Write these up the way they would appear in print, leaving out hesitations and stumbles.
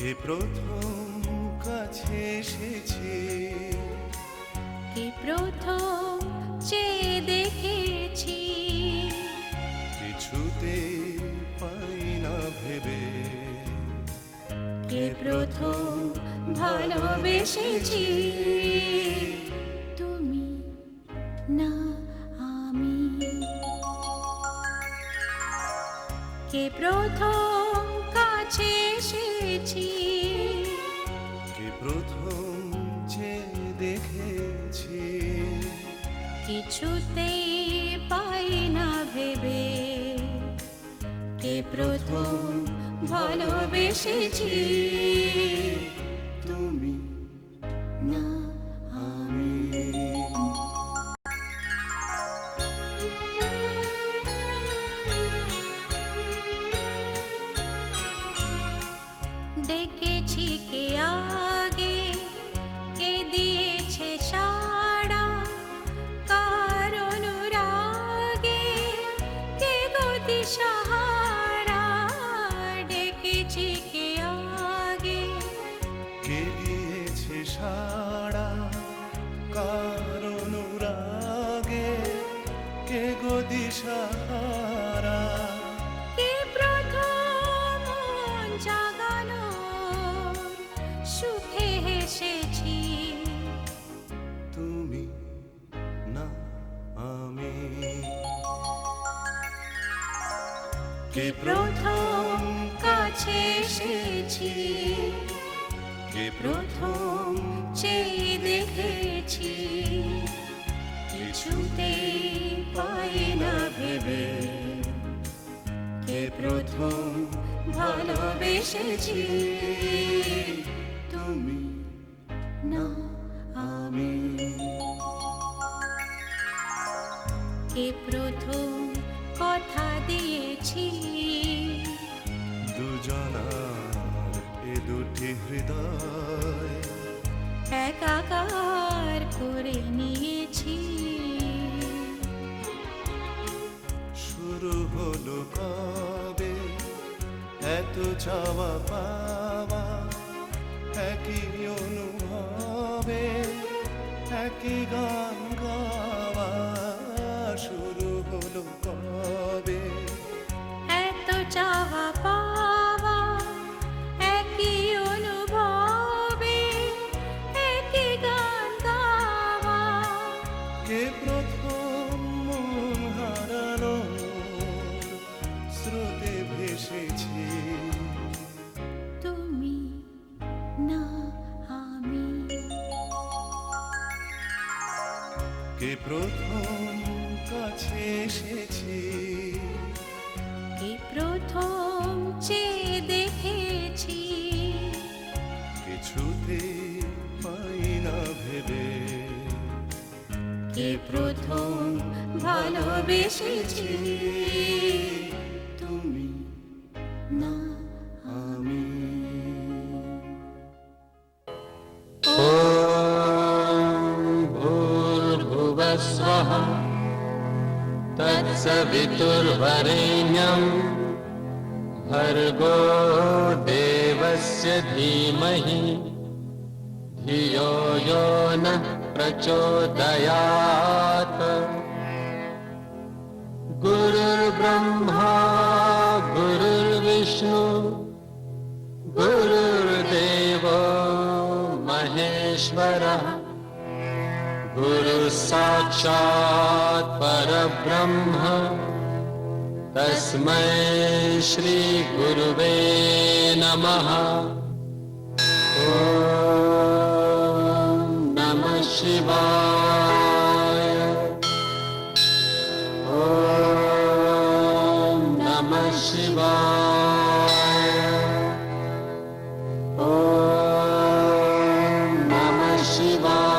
কে প্রথম কাছে এসেছে, কে প্রথম চেয়ে দেখেছি, কিছুতে পাই না ভেবে। কে প্রথম ভালোবেসেছি, তুমি না আমি। কে প্রথম কাছে এসেছি, কে প্রথম যে দেখেছি, কিছুতেই পাই না ভেবে। কে প্রথম ভালোবেসেছি, তুমি না আমি। ডেকেছি কে আগে, কে দিয়েছে সাড়া, কার অনুরাগে কে গতি সাহারা। ডেকেছি কে আগে, কে দিয়েছে সাড়া, কার অনুরাগে কে গো দিশাহারা। কে প্রথম মন জাগানো সুখে হেসেছি, তুমি না আমি। কে প্রথম কাছে এসেছি, কে প্রথম চেয়ে দেখেছি, কিছুতেই পাই না ভেবে। কে প্রথম ভালোবেসেছি, তুমি না আমি। কে প্রথম কথা দিয়েছি, দুজনার এ দুটি হৃদয় একাকার করে নিয়েছি। শুরু হলো কবে এত চাওয়া পাওয়া, একই অনুভবে একই গান গাওয়া। শুরু হলো কবে এত চাওয়া পাওয়া, একই অনুভবে একই গান গাওয়া। কে প্রথম মন হারানো স্রোতে ভেসেছি, তুমি না আমি। কে প্রথম কাছে এসেছি, কে প্রথম চেয়ে দেখেছি, কিছুতে পাই না ভেবে। কে প্রথম ভালোবেসেছি, তুমি না আমি। भूर्भुवस्वः तत्सवितुर्वरेण्यं भर्गो देवस्य धीमहि धियो यो नः प्रचोदयात्। गुरुर्ब्रह्मा गुरुर्विष्णु गुरुर्देवो महेश्वरः, गुरुः साक्षात् परब्रह्म तस्मै श्री गुरुवे नमः। ॐ नमः शिवाय, ॐ नमः शिवाय, ॐ नमः शिवाय।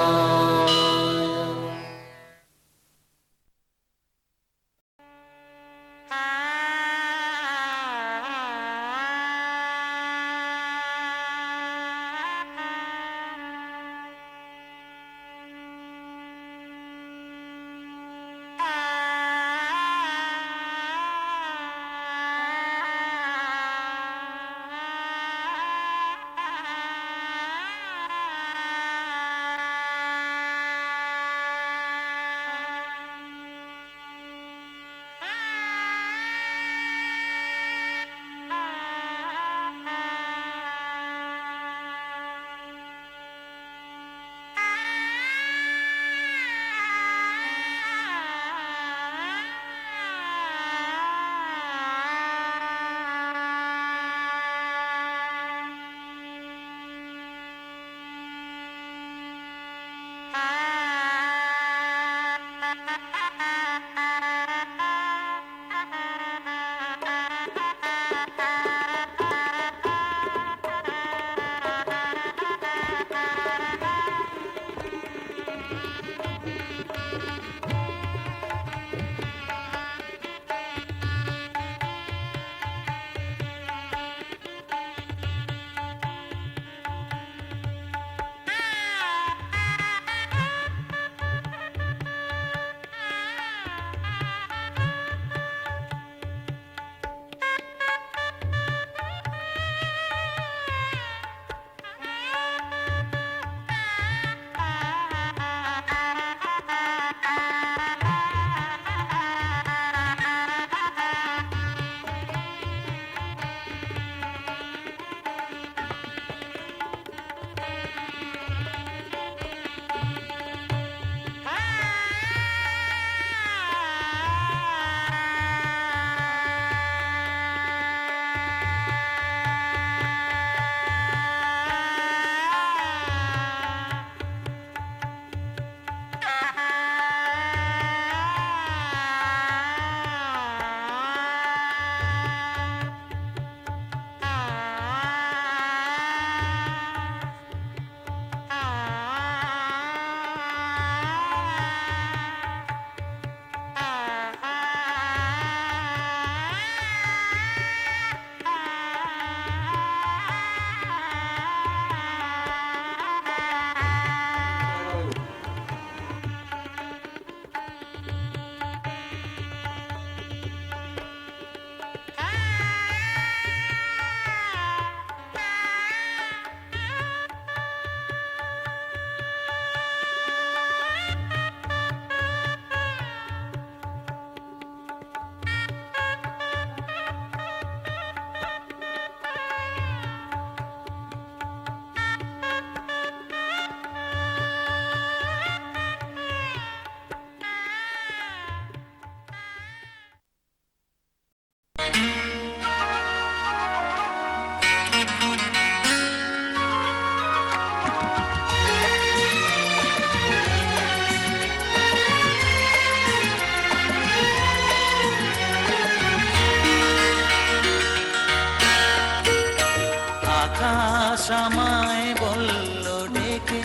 আকাশ আমায় বলল ডেকে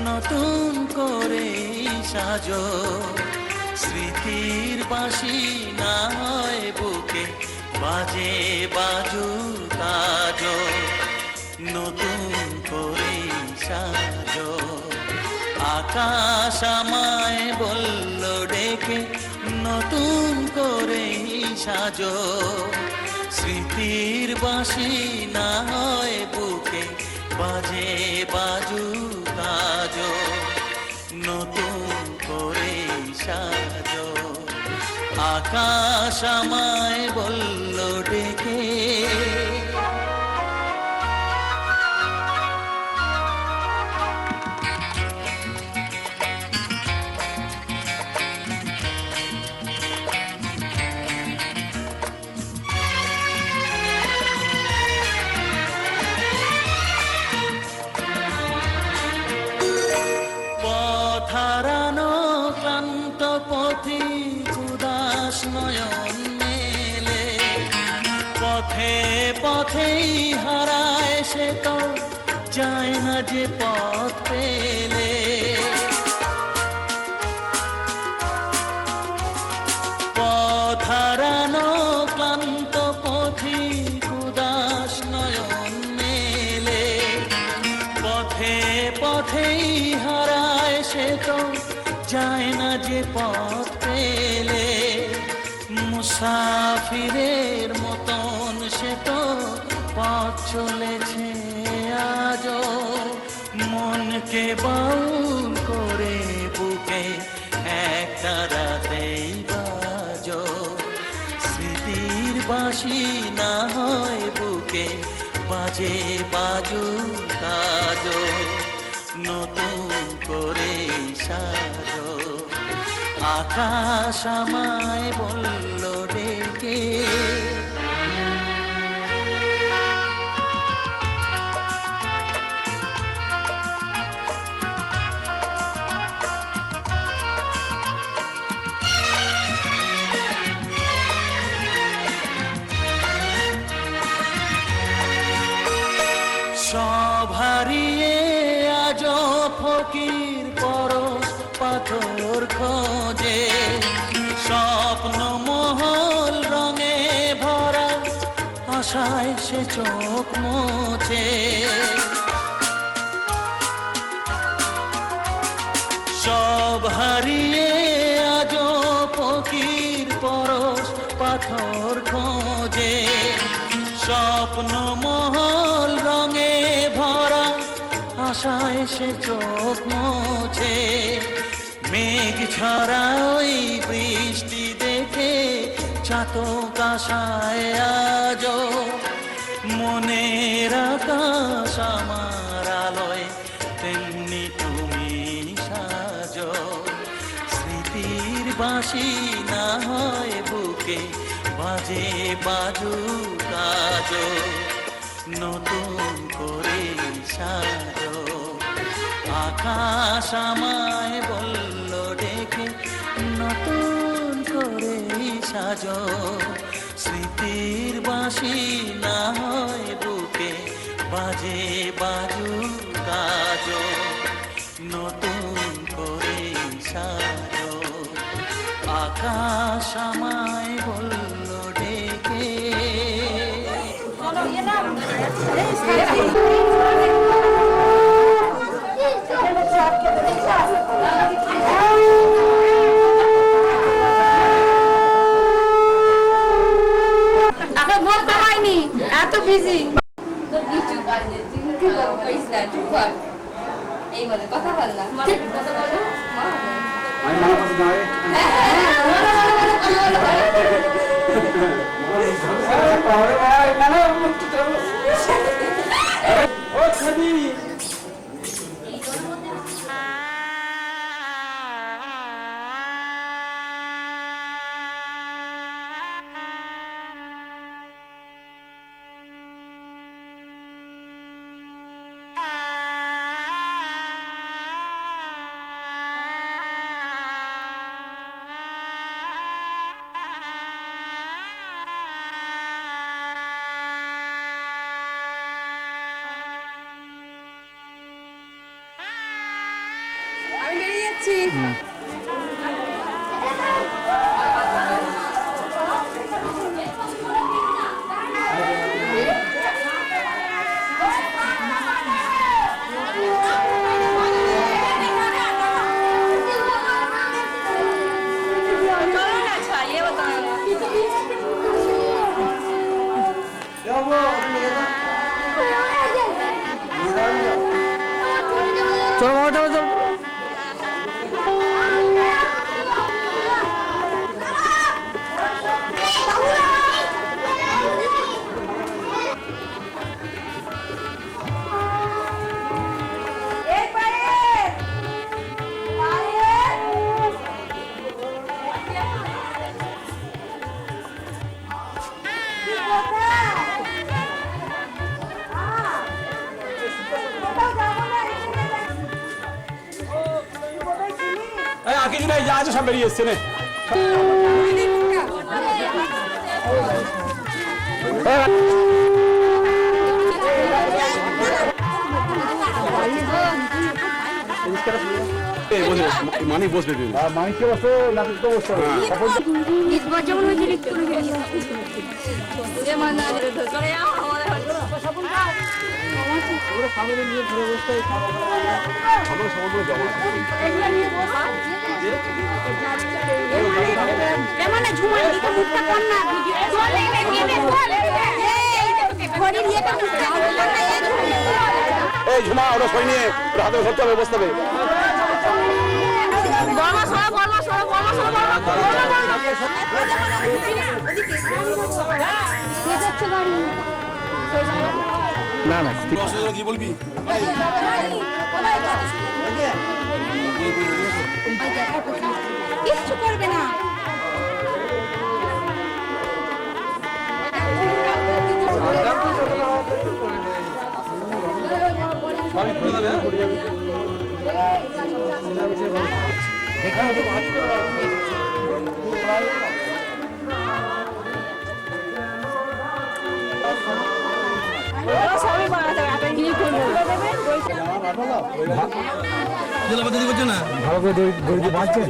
নতুন করে সাজো, স্মৃতির বাঁশি না হয় বুকে বাজে বাজু কাজো, নতুন করে সাজো। আকাশ আমায় বলল ডেকে নতুন করে সাজো, স্মৃতির বাঁশি না হয় বুকে বাজে বাজু কাজো, নতুন করে সাজো। আকাশ আমায় বলল ডেকে। হারানো ক্লান্ত পথিক উদাস নয়ন মেলে, পথে পথেই হারায় সে তো যায় না যে পথ পেলে। পথ হারানো ক্লান্ত পথিক উদাস নয়ন মেলে, পথে পথেই হারায় সে তো যায় না যে পথ পেলে। মুসাফিরের মতন সে তো পথ চলেছে আজও, মনকে বাউল করে বুকে একটা রাতেই বাজো, স্মৃতির বাঁশি না হয় বুকে বাজে বাজু কাজো, নতুন করে সাজো। আকাশ আমায় বলল ডেকে। সব হারিয়ে আজ ফকির পরশ পাথর খোঁজে, স্বপ্ন মহল রঙে ভরা আশায় সে চোখ মোছে। সব হারিয়ে আজ ফকির পরশ পাথর খোঁজে, স্বপ্ন মহল রঙে ভরা আশায় সে চোখ মোছে। মেঘ ছড়া ওই বৃষ্টি দেখে চাতক আশায় আজো, মনের আকাশ আমার আলোয় তেমনি তুমি সাজো, স্মৃতির বাঁশি না হয় বুকে বাজে বাজু কাজো, নতুন করে সাজো। আকাশ আমায় বলল ডেকে নতুন করে সাজো, স্মৃতির বাঁশি না হয় বুকে বাজে বাজু কাজো, নতুন করে সাজো। আকাশ আমায় বলল ডেকে। এখন বলতে হয়নি, এত বিজি। এই বলে কথা বল না, কথা বলো। যাচ্ছি। আগে দিনে যা আছে সব বেরিয়ে এসছে নে মানি বসবে মানিককে বসে নাটকটা বসতে হবে যেমন হয়েছে রিক্ত করে গেছে মানে ঝুমার দিকে মুখটা কর না এই ঝুমা ওরা সই নিয়ে হাতে ধরতে হবে বসতে হবে না না কি বলবি কিচ্ছু করবে না ভালো করে দড়ি বাঁধছে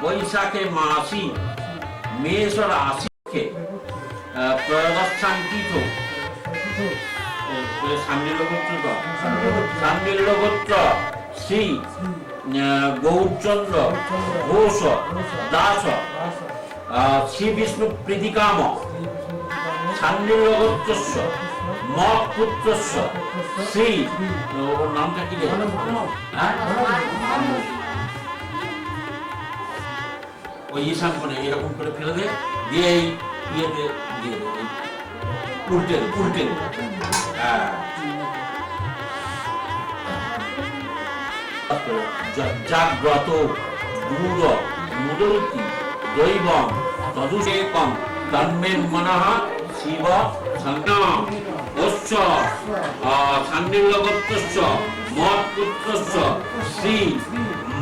বৈশাখে মাসি মেষ রাশিকে প্রদর্শাঙ্কিত সান্ডিল্যগোত্র শ্রী গৌরচন্দ্র ঘোষ দাস শ্রী বিষ্ণু প্রীতিকাম সান্ডিল্যগোত্রস্য মত পুত্রস্য শ্রী ওর নামটা কি ওই ঈশান করে এরকম করে ফেলে দে দিয়ে এই ইয়েতে দিয়ে দেবে উল্টে উল্টে হ্যাঁ জাগ্রত গুরুর মুদরতি দৈবম তদুষেকম তন্মে মনঃ শিব সংজ্ঞাম অশ্চ সান্ডিল্যগোত্রস্য মৎপুত্রস্য শ্রী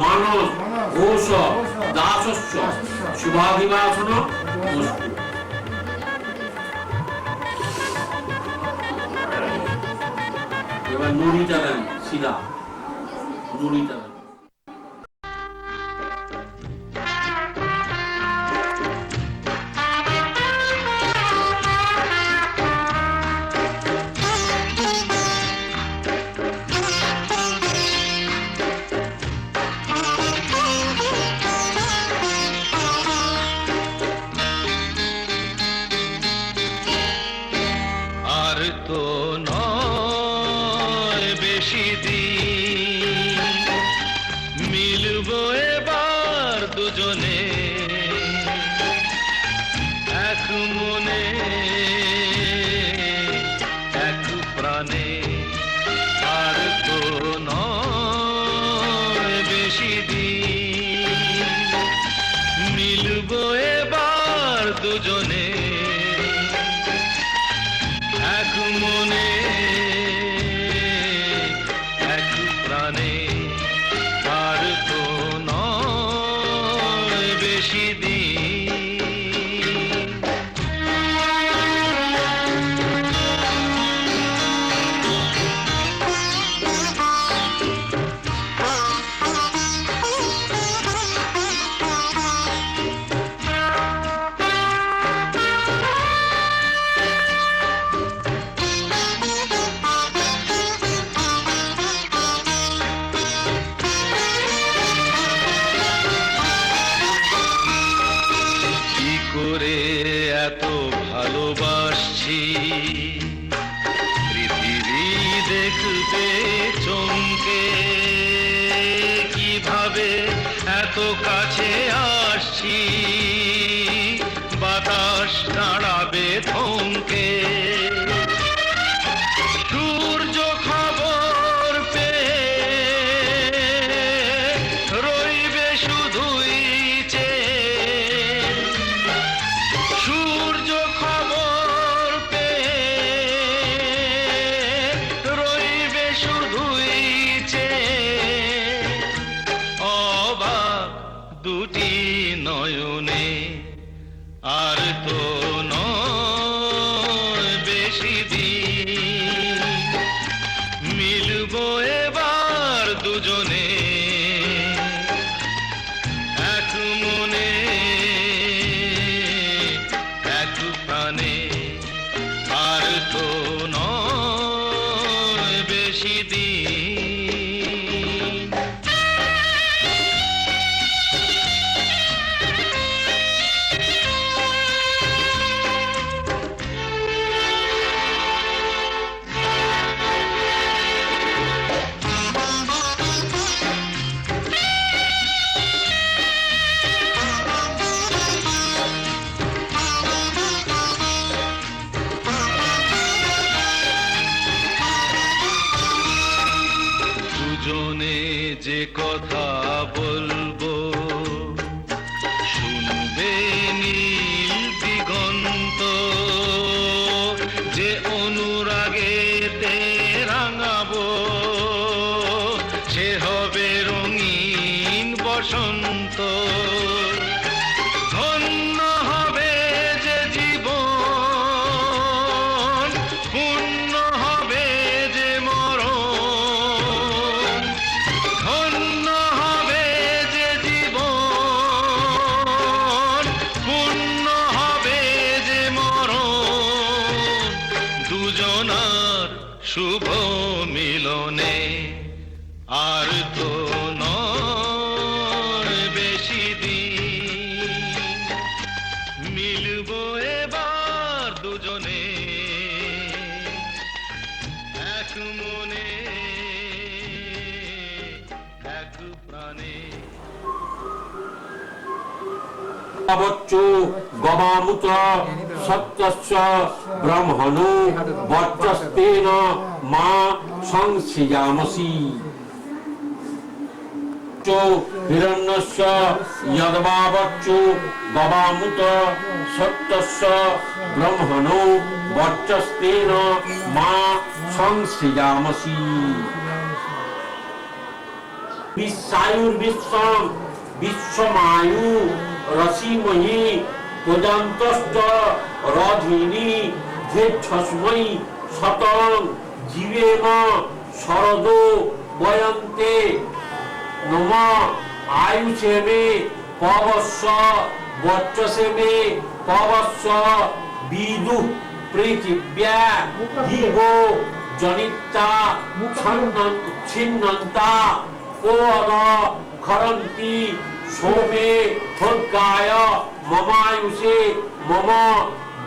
মানস ঘোষ দাসস্য শুভাভিবাসন এবার নুড়িটা দেন শিলা নুড়িটা দেন দুজনে এক মনে এক প্রাণে আর তো নয় বেশি দিন এত ভালোবাসছি পৃথিবী দেখবে চমকে কিভাবে এত কাছে আসছি বাতাস দাঁড়াবে থমকে সূর্য খবর পেয়ে রইবে শুধুই সূর্য খবর পেয়ে রইবে শুধুই অবাক দুটি নয়নে আর তো নয় বেশি দিন মিলব এবার দুজনে এক মনে আর তো নয় বেশি দিন দুজনে যে কথা বলবো শুনবে নীল দিগন্ত যে অনুরাগেতে রাঙাবো সে হবে রঙিন বসন্ত ধন্য হবে যে জীবন পূর্ণ হবে যে মরণ ধন্য হবে যে জীবন পূর্ণ হবে যে মরণ দুজনার শুভ মিলনে আর তো নয় বেশি দিন মিলব এবার দুজনে এক মনে এক প্রাণে বচ্চু গবামুত সত্যস্য ব্রহ্মণো বচ্চস্তেন মা সংসৃজামসি হিরণ্যস্য যদ্বাবচ্চু গবামুত সত্যস্য ব্রহ্মণো বচ্চস্তেন মা সংসৃজামসি বিশ্বায়ুর্বিশ্বম বিশ্বমায়ু রসিময়ী প্রজান্তশ্চ রধিনী ধেচ্ছস্মৈ শতং জীবেম শরদো বয়ন্তে নম আয়ুষে মে পবস্ব বচ্চসে মে পবস্ব বিদু পৃথিব্যা দিবো জনিতা ছিন্নন্তা কোদ খরন্তি সোমে ভোগায় মমায়ুষে মম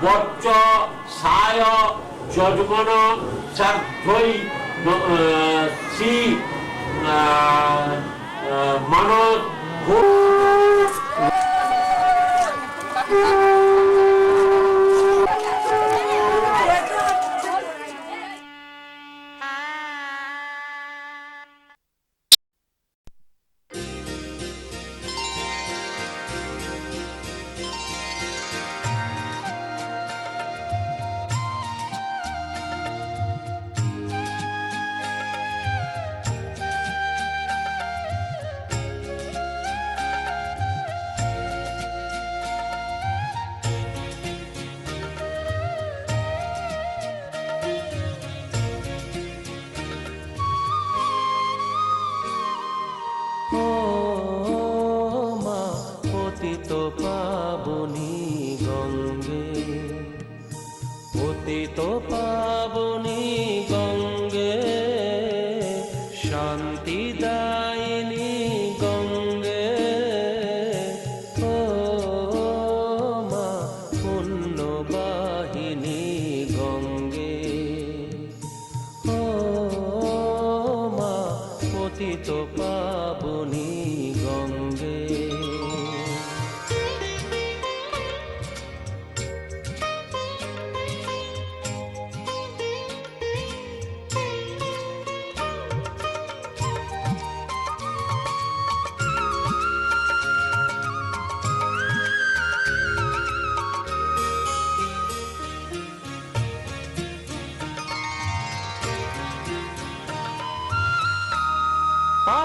বচ্চ সায় যজমন সার্ধৈ শ্রী মানস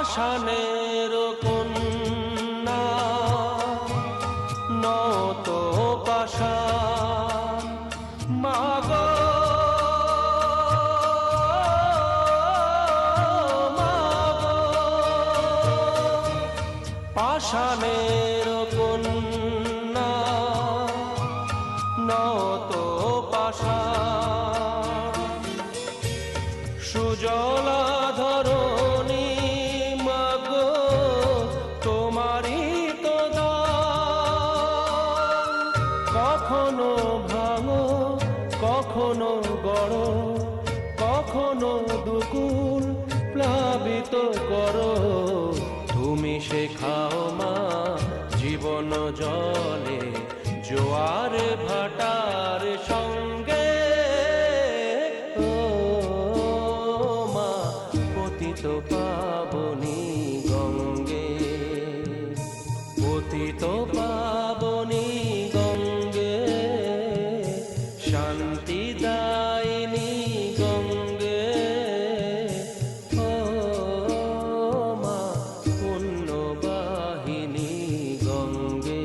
পাষাণের কন্যা নত পাষাণ মাগো পাষাণের কন্যা নত পাষাণ সুজলা ধরণী মাগো তোমারই তো দান কখনো ভাঙো কখনো গড় কখনো দুকুল প্লাবিত করো তুমি শেখাও মা জীবন জলে জোয়ার ভাটার সঙ্গে ও মা পতিত পাবনী গঙ্গে পতিত পাবনী গঙ্গে শান্তি দায়িনী গঙ্গে ও মা পুণ্যবাহিনী গঙ্গে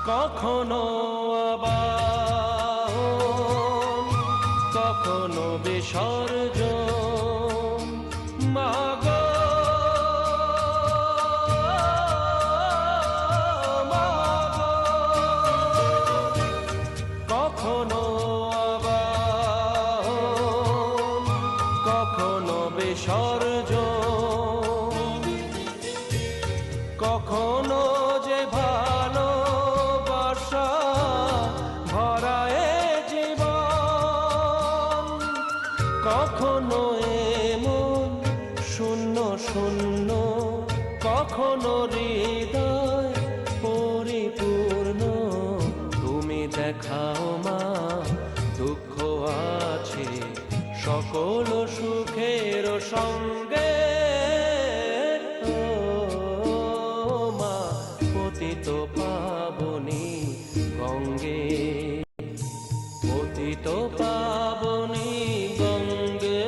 কখনো আবাহন কখনো বিসর্জন মাগো মাগো কখনো আবাহন কখনো বিসর্জন কখনো যে ভালোবাসা ভরায় জীবন কখনো এমন শূন্য শূন্য কখনো হৃদয় পরিপূর্ণ তুমি দেখাও মা দুঃখ আছে সকল সুখের সঙ্গে ও মা পতিত পাবনী গঙ্গে পতিত পাবনী গঙ্গে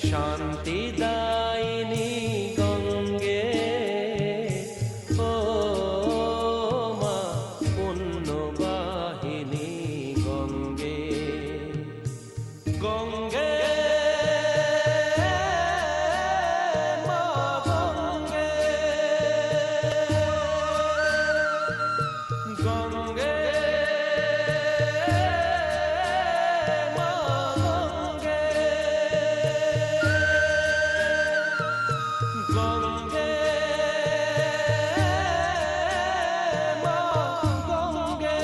শান্তি দায়িনী গঙ্গে ও মা পুণ্যবাহিনী গঙ্গে গঙ্গে মা গঙ্গে গঙ্গে মা গঙ্গে গঙ্গে মা গঙ্গে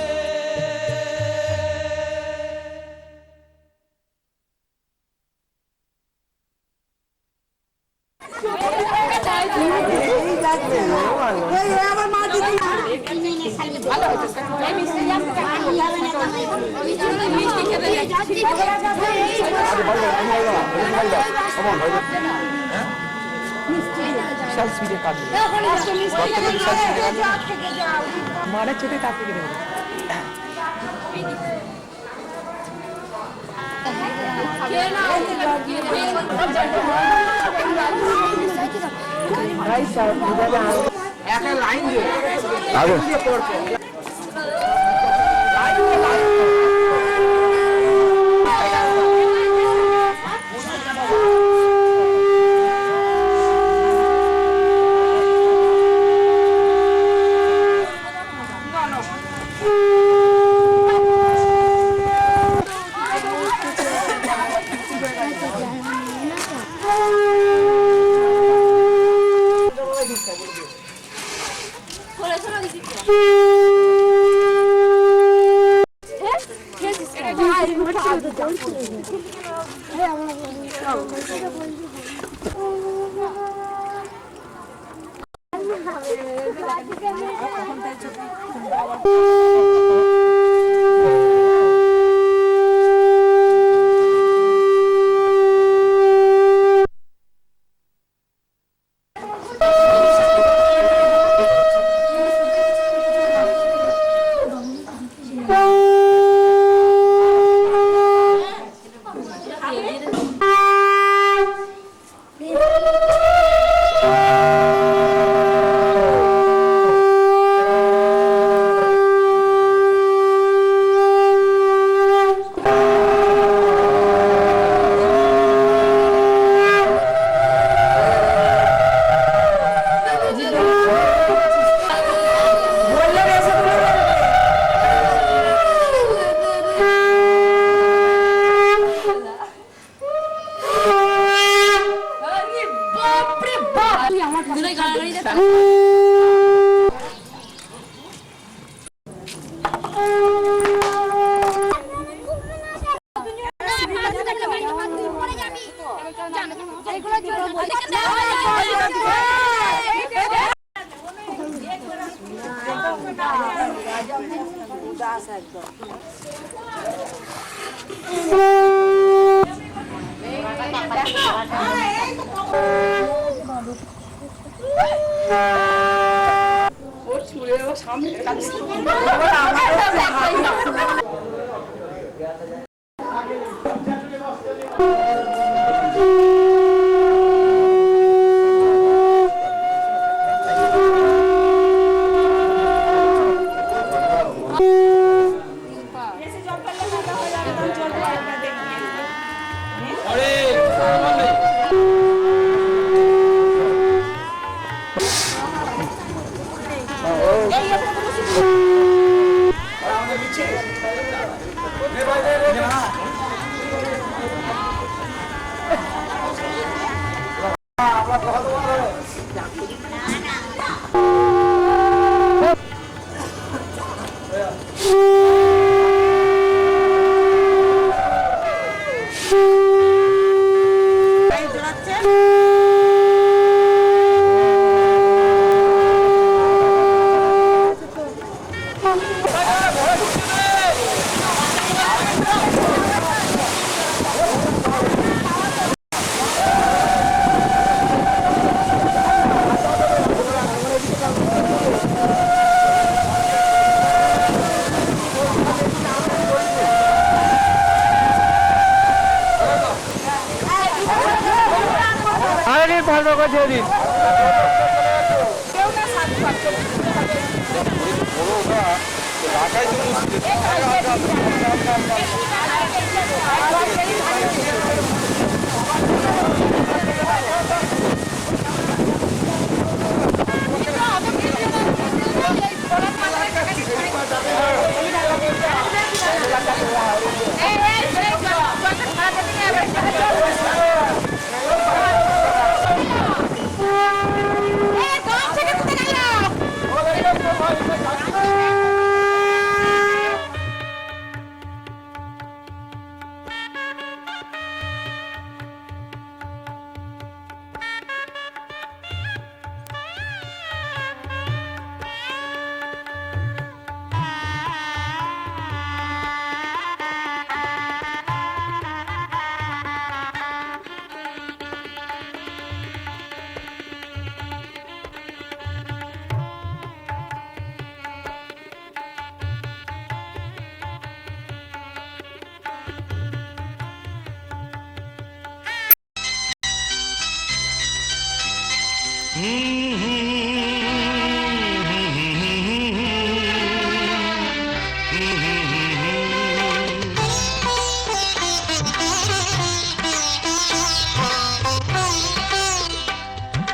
মিষ্টি খেতে যাচ্ছি মারা চোখে কাটতে গেলে একটা লাইন দিয়ে দুটোই গাড়াগাড়ি দেখো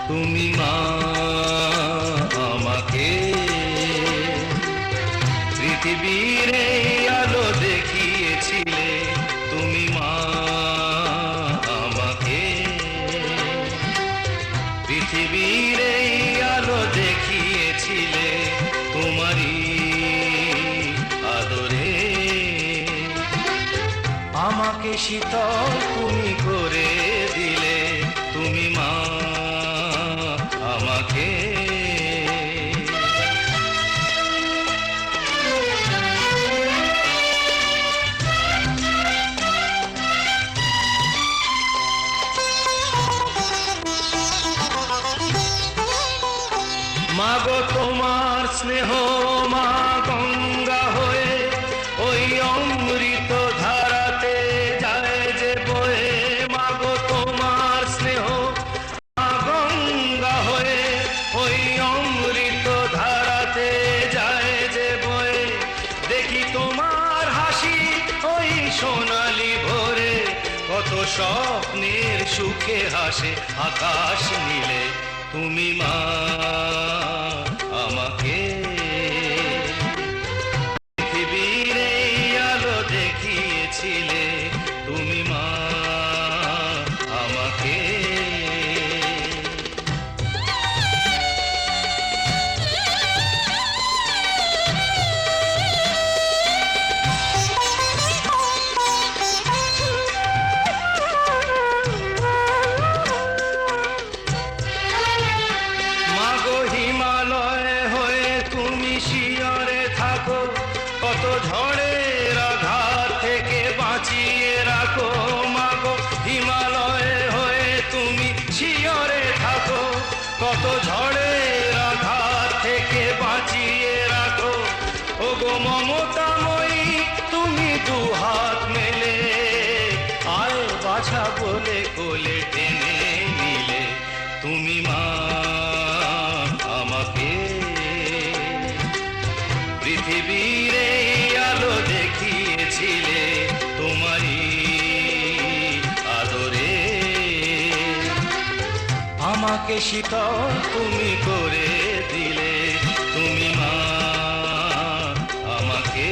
তুমি মা আমাকে পৃথিবীর এই আলো দেখিয়েছিলে, তুমি মা আমাকে পৃথিবীর এই আলো দেখিয়েছিলে, তোমারই আদরে আমাকে শীতল তুমি করে দিলে, তুমি মা আমাকে। মাগো তোমার স্নেহ মা গঙ্গা হয়ে ওই অমৃত ধারাতে যায় যে বয়ে, মাগো তোমার স্নেহ মা গঙ্গা হয়ে ওই অমৃত ধারাতে যায় যে বয়ে, দেখি তোমার হাসি ওই সোনালি ভোরে, কত স্বপ্নের সুখে হাসে আকাশ নীলে, তুমি মা আমাকে পৃথিবীর এই আলো দেখিয়েছিলে, তুমি মা আমাকে। রেখে বাঁচিয়ে রাখো ও গো মমতাময়ী তুমি দু হাত মেলে আয় বাছা বলে কোলে টেনে নিলে তুমি মা আমাকে পৃথিবীর এই আলো দেখিয়েছিলে তোমারই আদরে আমাকে শীতল তুমি করে দিলে তুমি মা আমাকে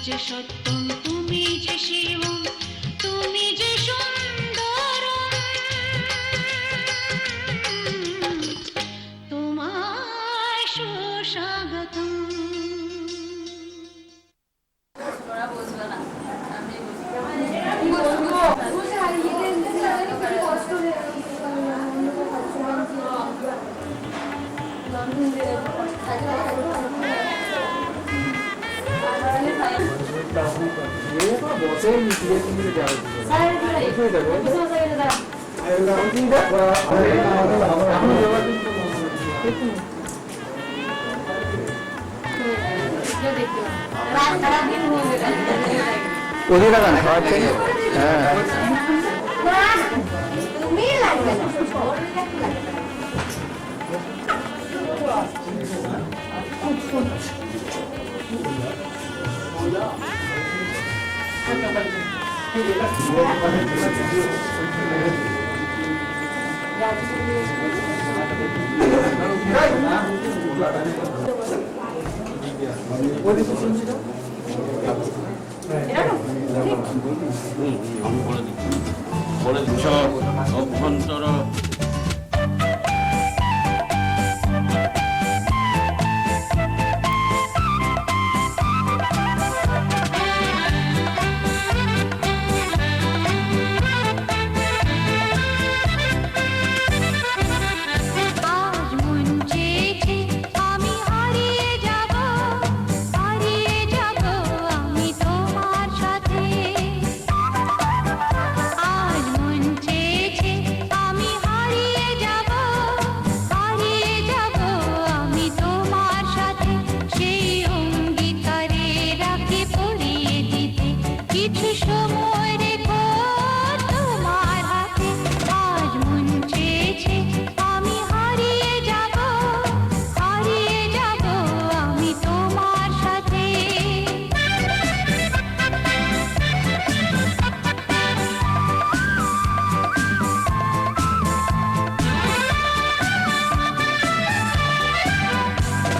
যে সত্যম তুমি যে শিবম তুমি যে সুন্দরম তোমায় সুস্বাগতম ওদের লাগান খাওয়াচ্ছেন হ্যাঁ বলে দিচ্ছ অভ্যন্তর আজ মন চেয়েছে আমি হারিয়ে যাব আমি তোমার সাথে আজ মন চেয়েছে আমি হারিয়ে যাব আমি তোমার সাথে সেই অঙ্গীকারে রাখি পরিয়ে দিতে কিছু সময় রেখো তোমার হাতে আজ মন চেয়েছে আমি হারিয়ে যাব আমি তোমার সাথে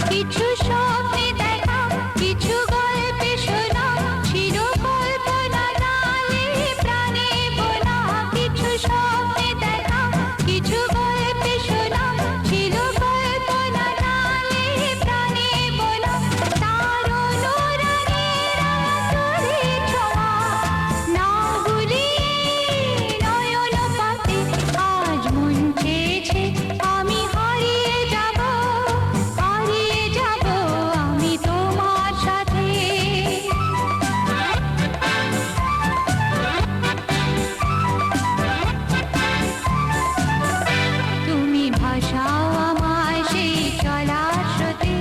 কিছু স্বপ্নে দেখা কিছু গল্পে শোনা চিরকল্পনা নালে প্রাণে বোনা কিছু স্বপ্নে দেখা কিছু গল্পে শোনা চিরকল্পনা নালে প্রাণে বোনা তার অনুরাগের আঁচলে ছোঁয়া না ভুলিয়ে নয়ন পাতে আজ মন চেয়েছে আমি হারিয়ে যাব আমি তোমার সাথে তুমি ভাষাও আমায় সেই চলার স্রোতে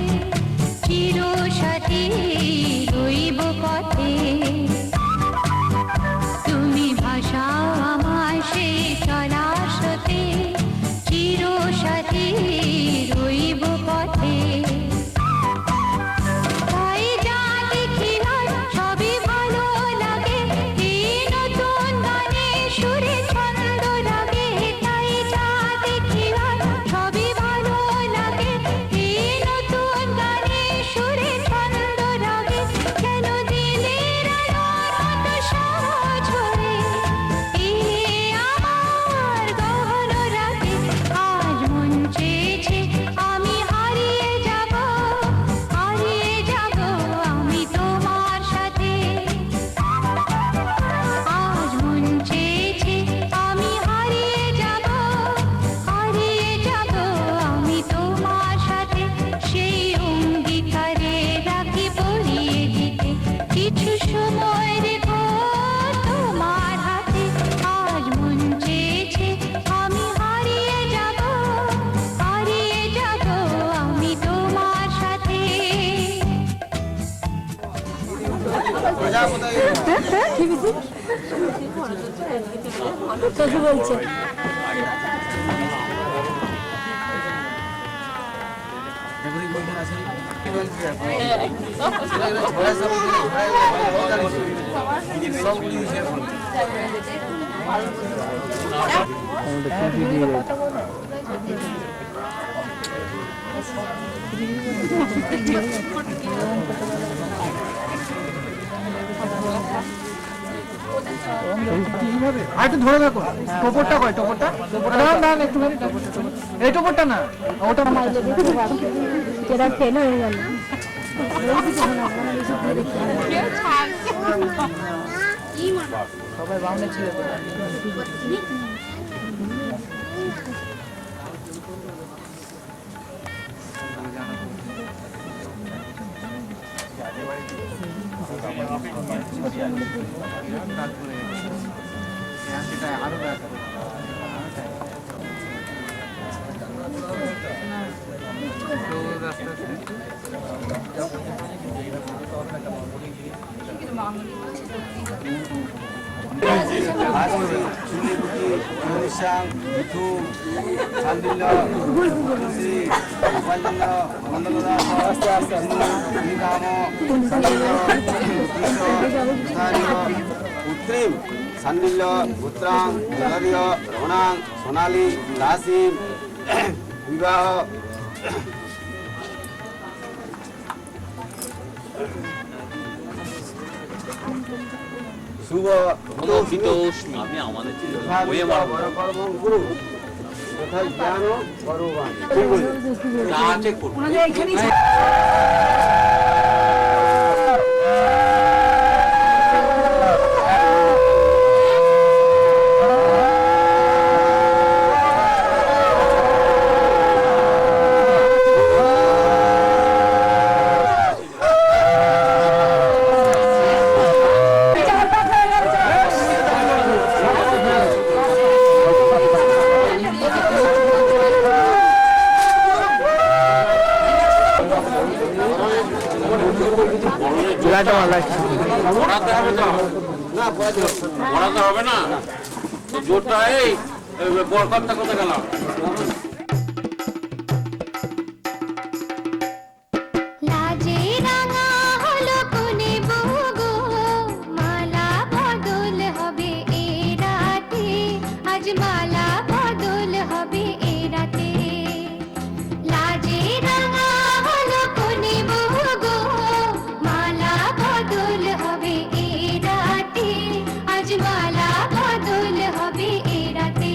চিরসাথী রইব পথে তুমি ভাষাও আমায় সেই চলার স্রোতে চিরসাথী রইব পথে তাই যা দেখি আর সবই ভালো লাগে এই নতুন গানে সুরে ছন্দ লাগে তাই যা দেখি আর সবই ভালো লাগে এই নতুন গানে সুরে ছন্দ লাগে কেন দিনের আলোর মতো সহজ হয়ে এলে আমার গহন রাতে আজ মন চেয়েছে আমি হারিয়ে যাব আমি তোমার সাথে আজ মন চেয়েছে আমি হারিয়ে যাব আমি তোমার সাথে সেই অঙ্গীকারে রাখি পরিয়ে দিতে কিছু সময় রেখো তোমার হাতে আজ মন চেয়েছে আমি হারিয়ে যাব আমি তোমার সাথে কি বলছে আর একটু ধরে রাখো টোপরটা কয় টোপরটা দাঁড়ান দাঁড়ান একটুখানি এই টোপরটা না ওটা এরা ফেল হয়ে গেল সবাই বামনে ছিল আরো উত্তম সান্ডিল্য পুত্রাং জলরিয় রমণাং সোনালী দাসীম বিবাহ শুভ আপনি আমাদের গুরু তথা জ্ঞান বরবান চেক করুন ওনাদের এখানেই পড়াতে হবে তো না পড়াতে হবে না জোরটা এই বরকতটা কোথায় গেল লাজে রাঙা হলো কোনে বউ গো মালা বদল হবে এ রাতে আজ মালা বদল হবে এ রাতে লাজে রাঙা হলো কোনে বউ গো মালা বদল হবে এ রাতে আজ মালা বদল হবে এ রাতে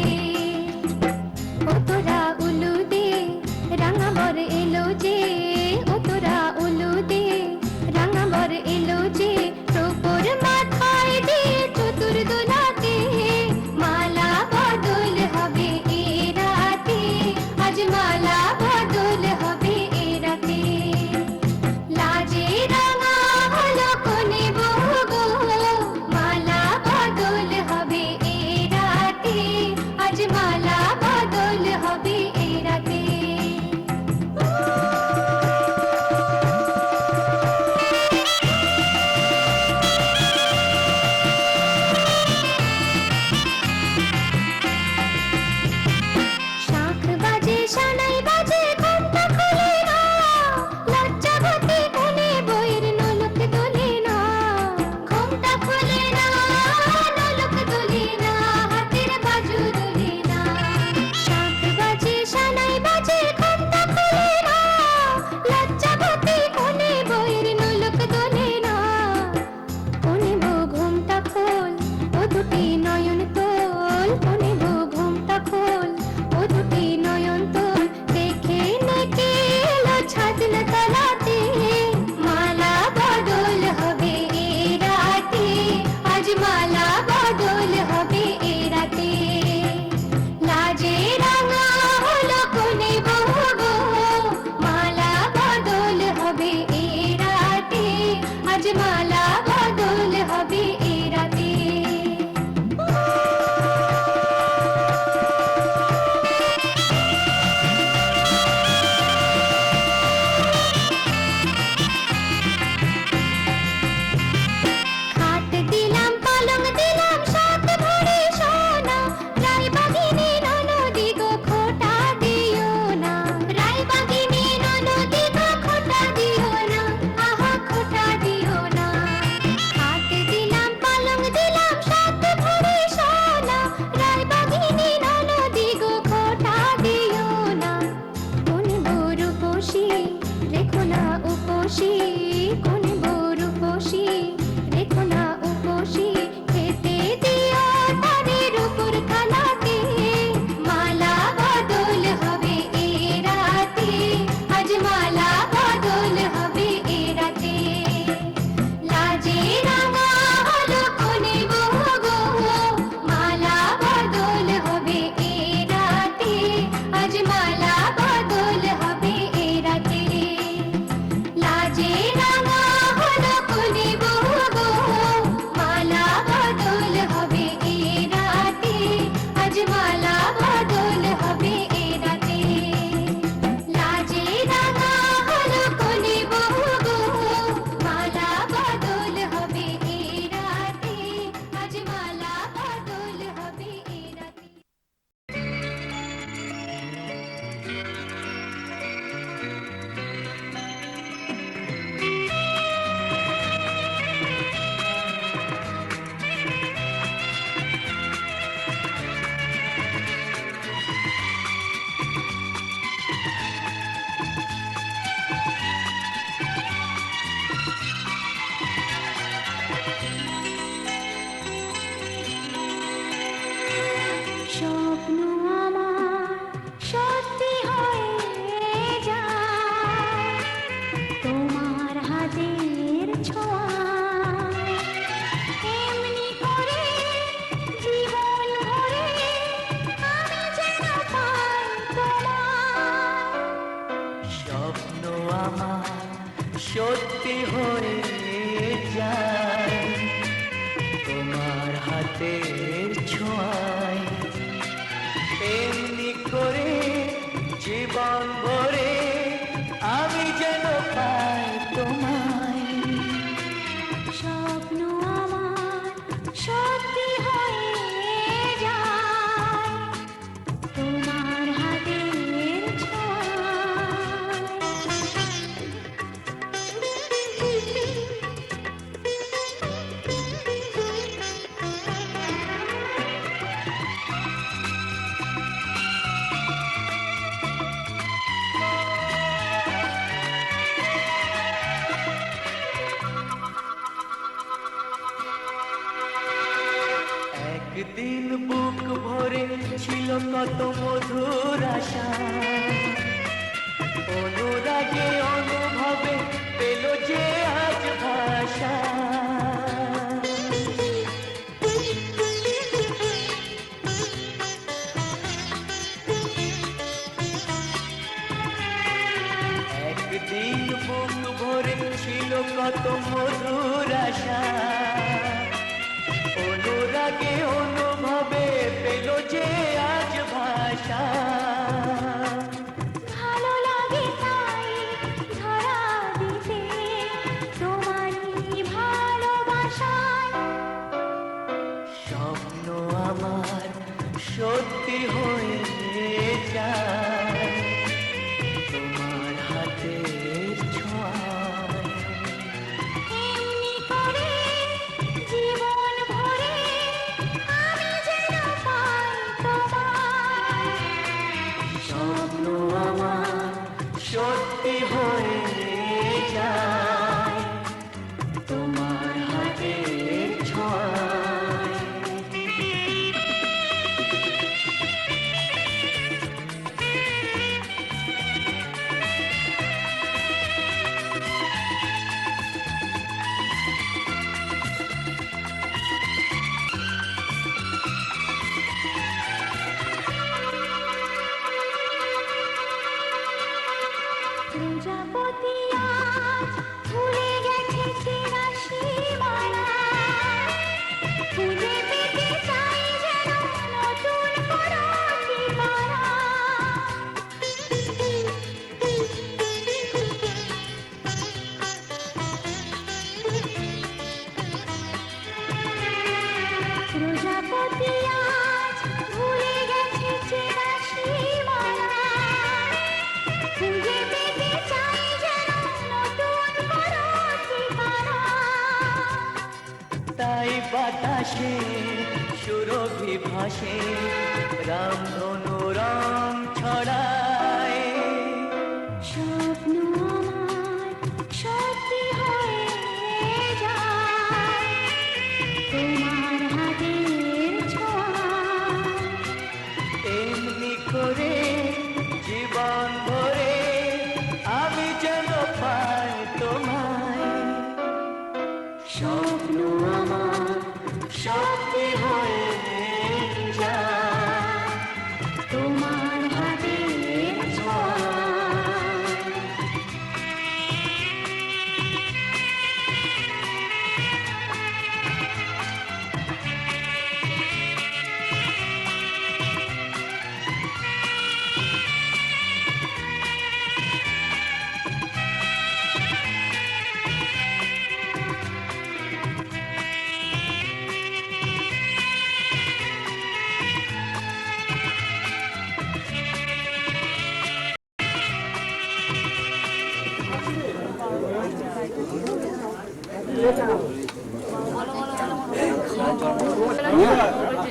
স্বপ্ন আমার সত্যি হয়ে যায় তোমার হাতের ছোঁয়ায় এমনি করে জীবন ভরে আমি যেন পাই তোমায় স্বপ্ন আমার সত্যি হয়ে যায় তোমার হাতের একদিন বুক ভরে ছিল কত মধুর আশা অনুরাগে অনুভবে পেল যে আজ ভাষা একদিন বুক ভরে ছিল কত মধুর আশা অনুরাগে অনুভবে পেল যে আজ ভাষা ভালো লাগে তাই ধরা দিতে তোমারই ভালোবাসায় স্বপ্ন আমার সত্যি হয়ে যায় তোমার হাতের ছোঁয়ায় এমনি করে জীবন ভরে আমি যেন পাই তোমায় স্বপ্ন আমার সত্যি হয়ে যায় তোমার হাতের ছোঁয়ায় প্রজাপতি আজ ভুলে গেছে চেনা সীমানা খুঁজে পেতে চাই যেন নতুন কোনো ঠিকানা প্রজাপতি আজ ভুলে গেছে চেনা সীমানা খুঁজে পেতে চাই যেন নতুন কোনো ঠিকানা তাই বাতাসে সুরভি ভাসে রামধনু রং ছড়ায় স্বপ্ন আমার সত্যি হয়ে যায় তোমার হাতের ছোঁয়ায় এমনি করে জীবন ভরে আমি যেন পাই তোমায় স্বপ্ন আমার সত্যি হয়ে যায় তোমার হাতের ছোঁয়ায়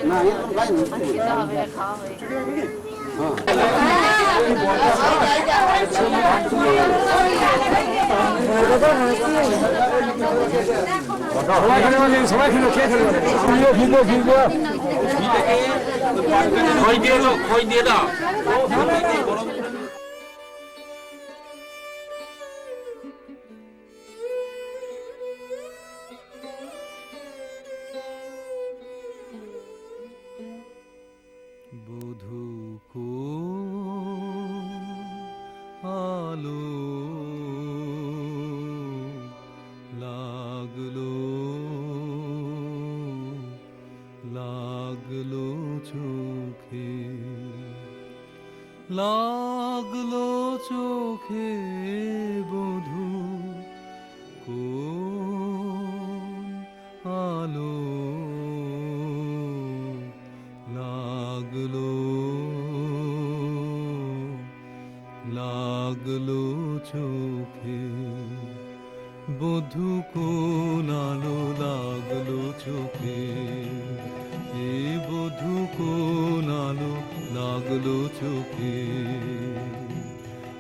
না লাইন সবাই খেলো খেয়ে খেলো ভিজবো ভিজবো খই দিয়ে দাও বধূ কোন আলো লাগলো লাগলো চোখে লাগলো চোখে বধূ কোন আলো লাগলো লাগলো চোখে বধূ কোন আলো লাগলো চোখে এ বধূ কোন আলো লাগলো চোখে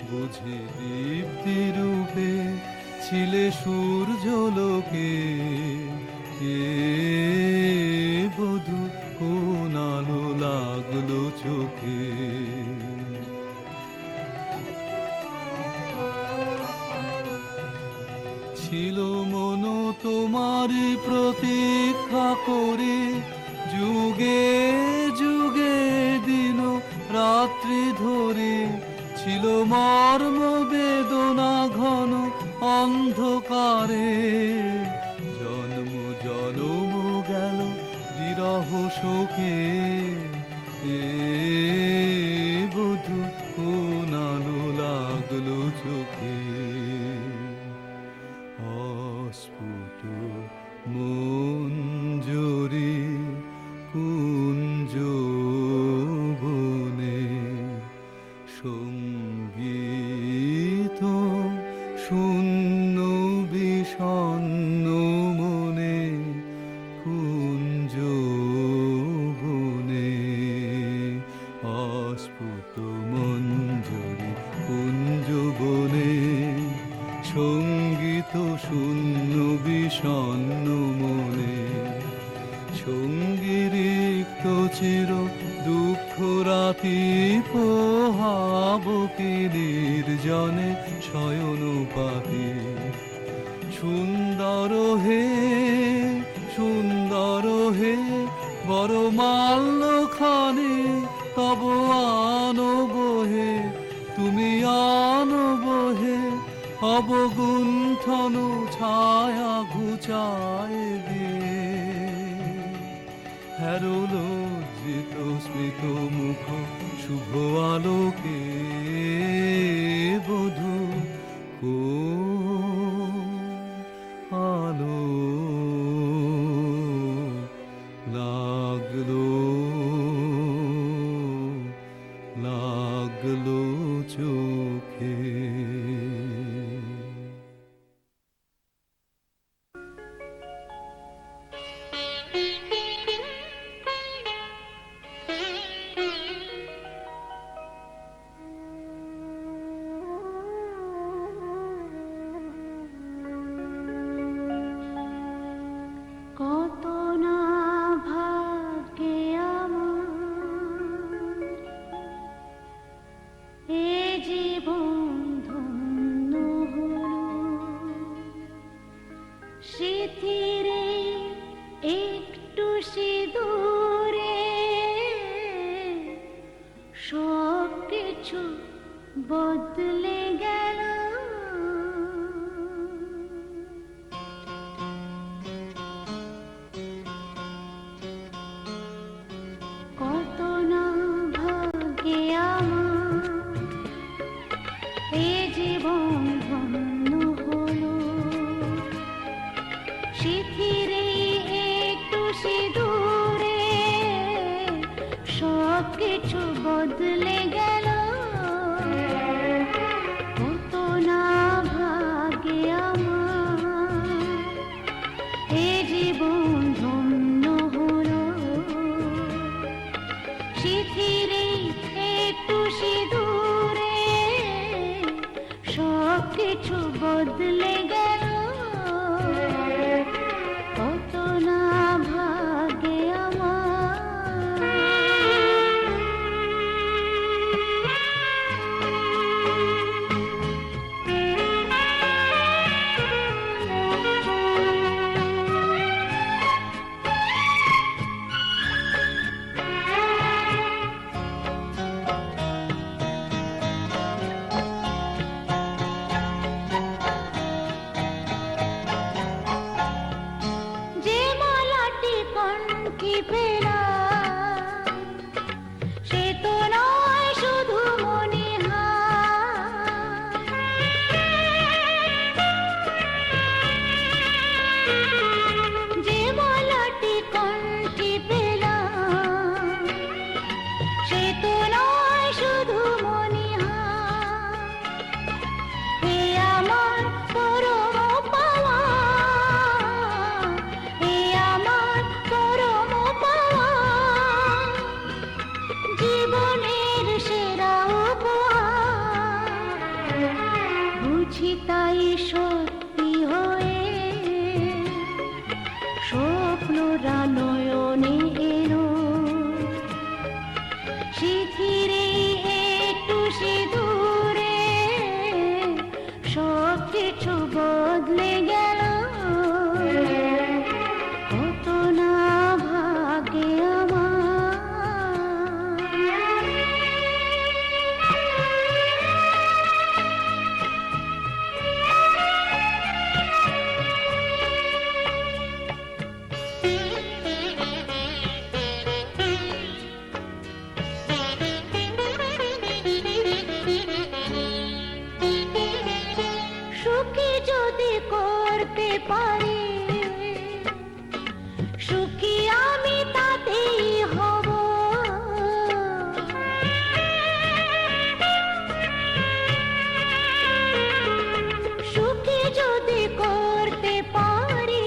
বুঝি দীপ্তি রূপে ছিলে সূর্যলোকে এ বধূ কোন আলো লাগলো চোখে ছিল মন তোমারই প্রতীক্ষা করে যুগে যুগে দিন রাত্রি ধরে ছিল মর্ম বেদনা ঘন অন্ধকারে জন্ম জনম গেল বিরহ শোকে এ বধূ কোন আলো লাগলো চোখে অস্ফুট মঞ্জরি কুঞ্জ বনে সঙ্গীত শূন্য বিষণ্ণ মনে কুঞ্জ বনে অস্ফুট মঞ্জরি কুঞ্জ বনে সঙ্গীত শূন্য বিষণ্ণ মনে সঙ্গীরিক্ত চির দুঃখ রাতি পোহাবকে নির্জনে শয়ন পাতি সুন্দর হে বড় মাল্য খানে তব আনব হে তুমি আনব হে অবগুণ্ঠন ছায়া ঘুচায় দিয়ে হ্যারো লজ্জিত স্মিত মুখ শুভ আলোকে বধূ কোন আলো লাগলো লাগলো চোখে কত না ভাগ্যে আমার এ জীবন ধন্য হলো স্মৃতিরে একটু সিঁদুরে সব কিছু বদলে গেল কত না ভাগ্যে আমার এ জীবন ধন্য হলো স্মৃতিরে একটু সিঁদুরে সব কিছু বদলে গেল কত না ভাগ্যে আমার এ জীবন ধন্য হলো স্মৃতিরে একটু সিঁদুরে সব কিছু বদলে গেল কত না ভাগ্যে আমার বুঝি তাই সত্যি হয়ে স্বপ্নরা নয়নে এলো শিথিরে একটু সিঁদুরে সব কিছু বদলে গেল কত না ভাগে আমার সুখী যদি করতে পারি সুখী আমি তাতেই হব সুখী যদি করতে পারি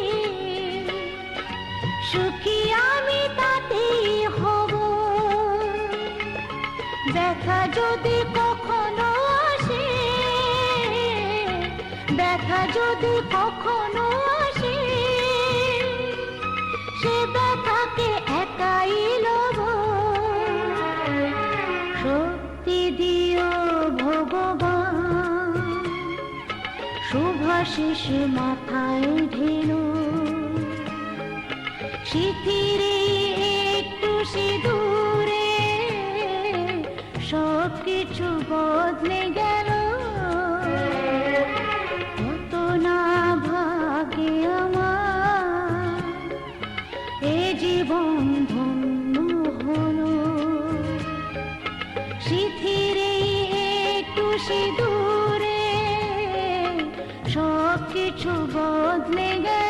সুখী আমি তাতেই হব দেখা যদি কখনো আসে দেখা যদি কখনো আসে সে ব্যথাকে একাই লব শক্তি দিও ভগবান শুভাশিস মাথায় ঢেলো শিথিরে একটু সিঁদুরে সব কিছু বদলে গেল কত না ভাগে আমার এ জীবন ধন্য হলো শিথিরে একটু সিঁদুরে সব কিছু বদলে গেল